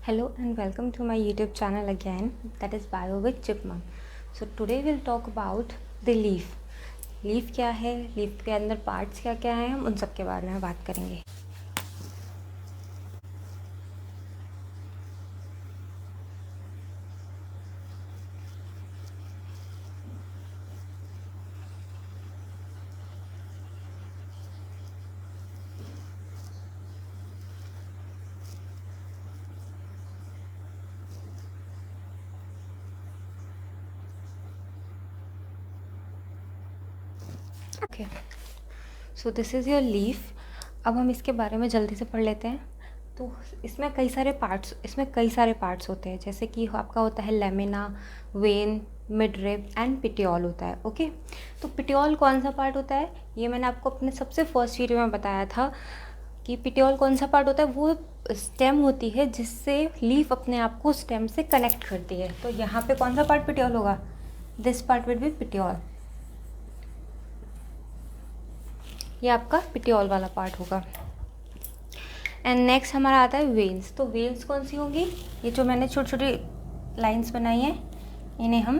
Hello and welcome to my YouTube channel again, that is Bio with Chipmunk. So today we'll talk about the leaf. Leaf क्या है, leaf के अंदर parts क्या क्या हैं, हम उन सब के बारे में बात करेंगे. Okay, so this is your leaf. अब हम इसके बारे में जल्दी से पढ़ लेते हैं. तो इसमें कई सारे पार्ट्स होते हैं, जैसे कि आपका होता है lamina, when, midrib and petiole होता है. ओके, तो पिटियोल कौन सा पार्ट होता है, ये मैंने आपको अपने सबसे फर्स्ट वीडियो में बताया था कि पिटियोल कौन सा पार्ट होता है. वो स्टेम होती है जिससे लीफ अपने आप को स्टेम से कनेक्ट करती है. तो यहाँ पे कौन सा पार्ट पिटियोल होगा, this part will be petiole. ये आपका पिटियोल वाला पार्ट होगा. एंड नेक्स्ट हमारा आता है वेन्स. तो वेन्स कौन सी होंगी, ये जो मैंने छोटी छोटी लाइंस बनाई हैं इन्हें हम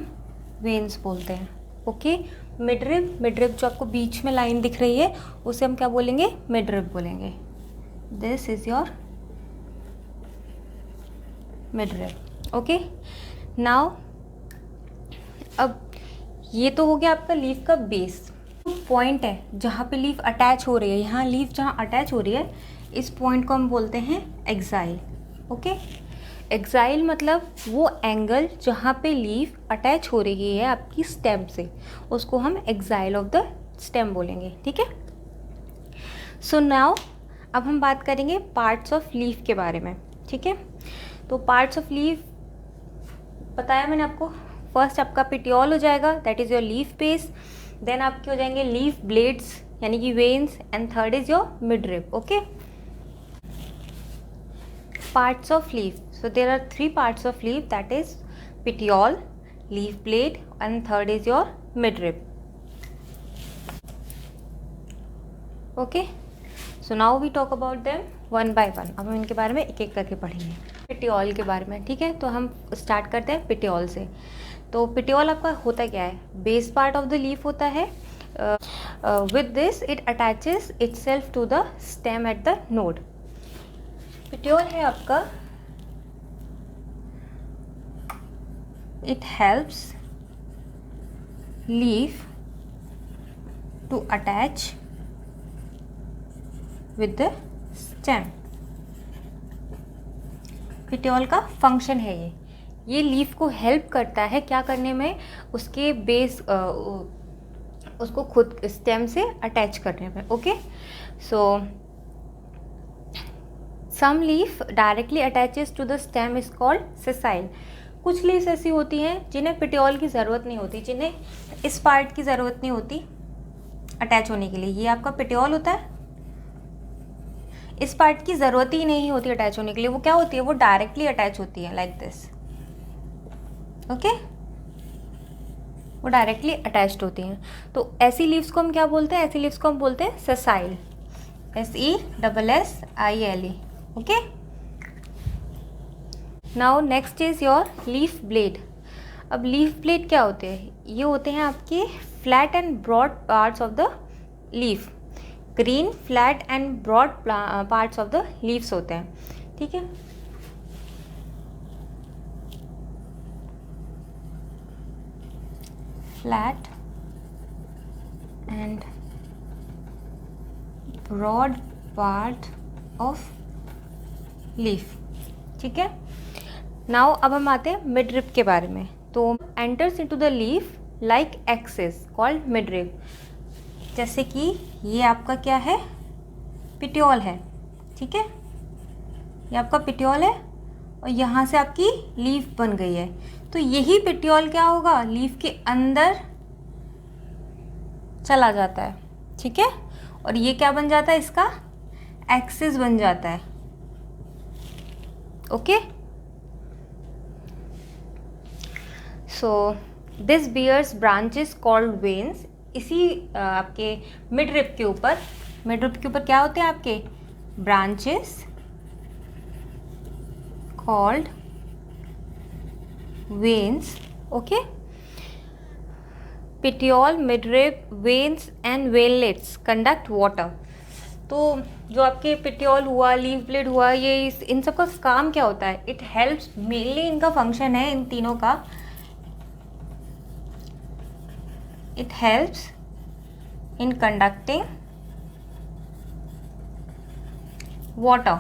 वेन्स बोलते हैं. ओके, मिडरिब जो आपको बीच में लाइन दिख रही है उसे हम क्या बोलेंगे, मिडरिब बोलेंगे. This is your midrib. Okay, now अब ये तो हो गया आपका लीफ का बेस. पॉइंट है जहाँ पे लीफ अटैच हो रही है, यहाँ लीफ जहाँ अटैच हो रही है, इस पॉइंट को हम बोलते हैं एक्साइल. ओके, एक्साइल मतलब वो एंगल जहाँ पे लीफ अटैच हो रही है आपकी स्टेम से, उसको हम एक्साइल ऑफ द स्टेम बोलेंगे. ठीक है. सो नाउ अब हम बात करेंगे पार्ट्स ऑफ लीफ के बारे में. ठीक है, तो पार्ट्स ऑफ लीफ बताया मैंने आपको. फर्स्ट आपका पिटियोल हो जाएगा, that is your leaf base. Then आपके हो जाएंगे लीफ ब्लेड्स यानी कि veins, and third is your midrib. Okay, parts of leaf. So there are 3 parts of leaf, that is petiole, leaf blade and third is your midrib. Okay, so now we talk about them one by one. अब हम इनके बारे में एक एक करके पढ़ेंगे. Petiole के बारे में. ठीक है, तो हम स्टार्ट करते हैं पिटियोल से. तो पिटियोल आपका होता क्या है, base part of the leaf होता है. With this it attaches itself to the stem at the node. Petiole है आपका, it helps leaf to attach with the stem. Petiole का फंक्शन है ये लीफ को हेल्प करता है क्या करने में, उसके बेस उसको खुद स्टेम से अटैच करने में. Okay, so some leaf directly attaches to the stem is called sessile. कुछ लीव्स ऐसी होती हैं जिन्हें पिटियोल की ज़रूरत नहीं होती, जिन्हें इस पार्ट की ज़रूरत नहीं होती अटैच होने के लिए. ये आपका पिटियोल होता है, इस पार्ट की ज़रूरत ही नहीं होती अटैच होने के लिए. वो क्या होती है, वो डायरेक्टली अटैच होती है लाइक दिस. ओके, वो डायरेक्टली अटैच्ड होती हैं. तो ऐसी लीव्स को हम क्या बोलते हैं, ऐसी लीव्स को हम बोलते हैं sessile. SESSILE. Okay, now next is your leaf blade. अब लीफ ब्लेड क्या होते हैं, ये होते हैं आपके flat and broad parts of the leaf. Green flat and broad parts of the leaves होते हैं. ठीक है, flat and broad part of leaf. ठीक है, नाउ अब हम आते हैं मिडरिब के बारे में. तो enters into the leaf like axis called midrib. जैसे कि ये आपका क्या है, पिटियोल है. ठीक है, ये आपका पिटियोल है और यहाँ से आपकी लीफ बन गई है. तो यही पिटियोल क्या होगा, लीफ के अंदर चला जाता है. ठीक है, और ये क्या बन जाता है, इसका एक्सिस बन जाता है. Okay, so this bears branches called veins. इसी आपके मिडरिब के ऊपर क्या होते हैं आपके branches called veins. Okay, petiole, midrib, veins and wavelets conduct water. तो जो आपके पिटियोल हुआ, लीफ ब्लेड हुआ, ये इन सब का काम क्या होता है? इट हेल्प्स, मेनली इनका फंक्शन है इन तीनों का, it helps in conducting water.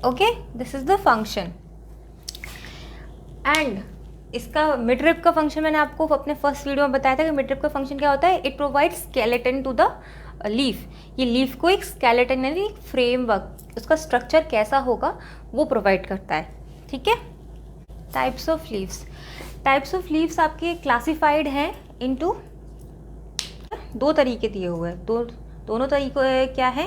Okay, this is the function. And इसका मिडरिब का फंक्शन मैंने आपको अपने फर्स्ट वीडियो में बताया था कि मिडरिब का फंक्शन क्या होता है. It provide skeleton to the leaf. ये लीफ को एक स्केलेटन यानी फ्रेमवर्क, उसका स्ट्रक्चर कैसा होगा वो प्रोवाइड करता है. ठीक है. Types of leaves. Types of leaves आपके क्लासिफाइड हैं इनटू, दो तरीके दिए हुए हैं. दोनों तरीके क्या है?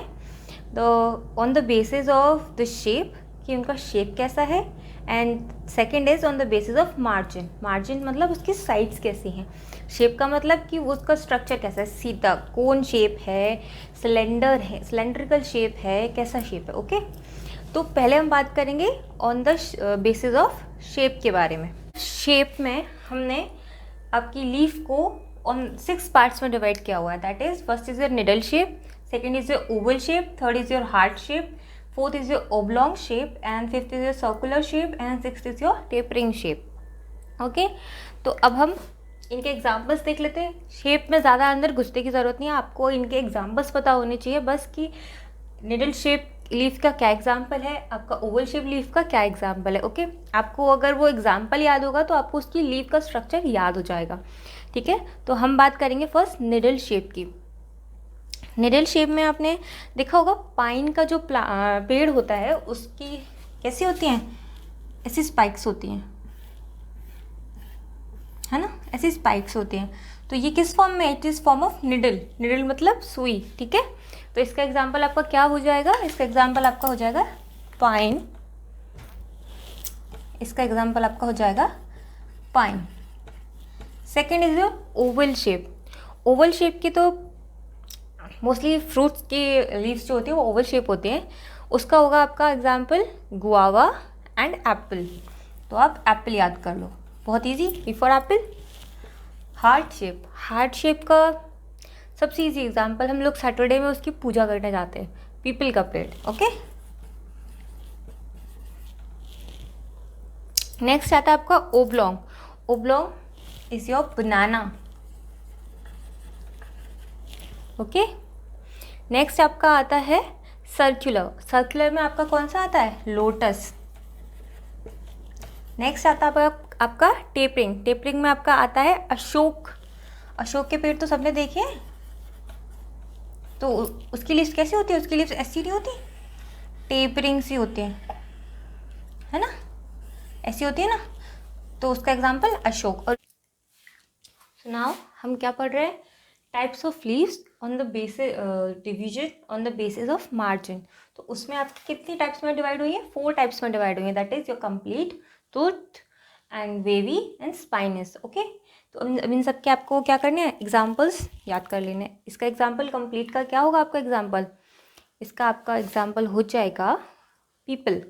On the basis of the shape, कि उनका शेप कैसा है, and second is on the basis of margin. Margin मतलब उसकी साइड्स कैसी हैं. शेप का मतलब कि वो उसका स्ट्रक्चर कैसा है, सीधा कोन शेप है, सिलेंडर है, सिलेंड्रिकल शेप है, कैसा शेप है. ओके, तो पहले हम बात करेंगे on the basis of shape के बारे में. शेप में हमने आपकी लीफ को ऑन 6 पार्ट्स में डिवाइड किया हुआ है. That is, first is your needle shape, second is your Oval shape, third is your heart shape, fourth is your oblong shape, and fifth is your circular shape, and sixth is your tapering shape. Okay, तो अब हम इनके examples देख लेते हैं. Shape में ज़्यादा अंदर घुसने की ज़रूरत नहीं है, आपको इनके एग्जाम्पल्स पता होने चाहिए बस, कि निडल शेप लीफ का क्या एग्जाम्पल है, आपका ओवल शेप लीफ का क्या एग्जाम्पल है. ओके, आपको अगर वो एग्जाम्पल याद होगा तो आपको उसकी लीफ का स्ट्रक्चर याद हो जाएगा. ठीक है, तो हम बात करेंगे फर्स्ट निडल शेप की. निडल शेप में आपने देखा होगा पाइन का जो पेड़ होता है उसकी कैसी होती हैं, ऐसी स्पाइक्स होती हैं, है ना, ऐसी स्पाइक्स होती हैं. तो ये किस फॉर्म में? It is form of needle. Needle मतलब सुई. ठीक है, तो इसका एग्जांपल आपका क्या हो जाएगा? इसका एग्जांपल आपका हो जाएगा पाइन. इसका एग्जांपल आपका हो जाएगा pine. Second is your Oval shape. Oval shape की तो मोस्टली फ्रूट्स की लीव्स जो होती है वो ओवल शेप होती हैं. उसका होगा आपका एग्जाम्पल गुआवा एंड एप्पल. तो आप एप्पल याद कर लो, बहुत easy. B for apple. Heart shape. Heart shape का सबसे इजी एग्जाम्पल, हम लोग सैटरडे में उसकी पूजा करने जाते हैं, पीपल का पेड़. ओके, नेक्स्ट आता है आपका oblong. Oblong is your banana. Okay, next आपका आता है सर्कुलर. सर्कुलर में आपका कौन सा आता है? लोटस. नेक्स्ट आता है आपका टेपरिंग. टेपरिंग में आपका आता है अशोक. अशोक के पेड़ तो सबने देखे हैं. तो उसकी लीव्स कैसी होती है? उसकी लीव्स ऐसी नहीं होती, टेपरिंग सी होती है ना, ऐसी होती है ना. तो उसका एग्जाम्पल अशोक. और नाउ हम क्या पढ़ रहे हैं? Types of leaves on the basis, division on the basis of margin. तो उसमें आपकी कितनी टाइप्स में डिवाइड हुई है? 4 टाइप्स में डिवाइड हुई है. That is your complete, tooth and wavy and spinous. Okay, तो अब इन सब के आपको क्या करने हैं? एग्जाम्पल्स याद कर लेने. इसका एग्जाम्पल कंप्लीट का क्या होगा आपका एग्जाम्पल? इसका आपका एग्जाम्पल हो जाएगा पीपल,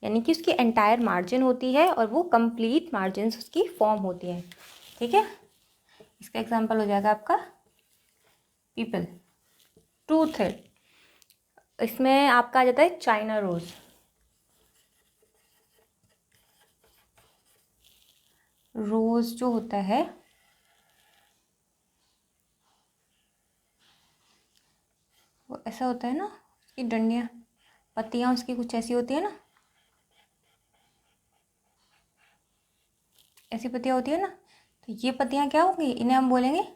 यानी कि उसकी एंटायर मार्जिन होती है और वो कंप्लीट मार्जिन उसकी फॉर्म होती है. ठीक है, इसका एग्जाम्पल हो जाएगा आपका पीपल. ट्रूथ है, इसमें आपका आ जाता है चाइना रोज. रोज जो होता है वो ऐसा होता है ना, उसकी डंडियाँ, पत्तियाँ उसकी कुछ ऐसी होती है ना, ऐसी पत्तियाँ होती है ना. तो ये पत्तियाँ क्या होंगी? इन्हें हम बोलेंगे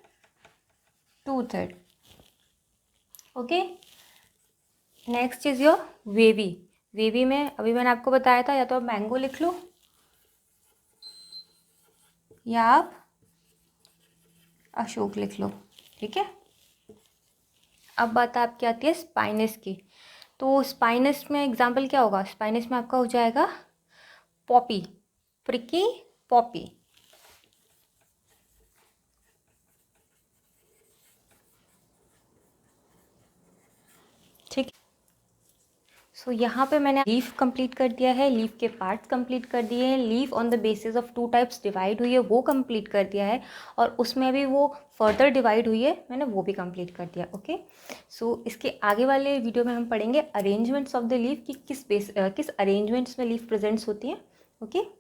to-third. Okay, next is your wavy. Wavy में अभी मैंने आपको बताया था, या तो आप मैंगो लिख लो या आप अशोक लिख लो. ठीक है, अब बात आपकी आती है स्पाइनस की. तो स्पाइनस में एग्जाम्पल क्या होगा? स्पाइनस में आपका हो जाएगा पॉपी, प्रिकी पॉपी. ठीक, सो यहाँ पे मैंने लीफ कंप्लीट कर दिया है, लीफ के पार्ट्स कंप्लीट कर दिए हैं, leaf on the basis of 2 types divide हुई है वो कंप्लीट कर दिया है, और उसमें भी वो फर्दर डिवाइड हुई है, मैंने वो भी कंप्लीट कर दिया। ओके, सो इसके आगे वाले वीडियो में हम पढ़ेंगे अरेंजमेंट्स ऑफ द लीफ कि किस अरेंजमेंट्स में लीफ प्रेजेंट्स होती हैं। ओके।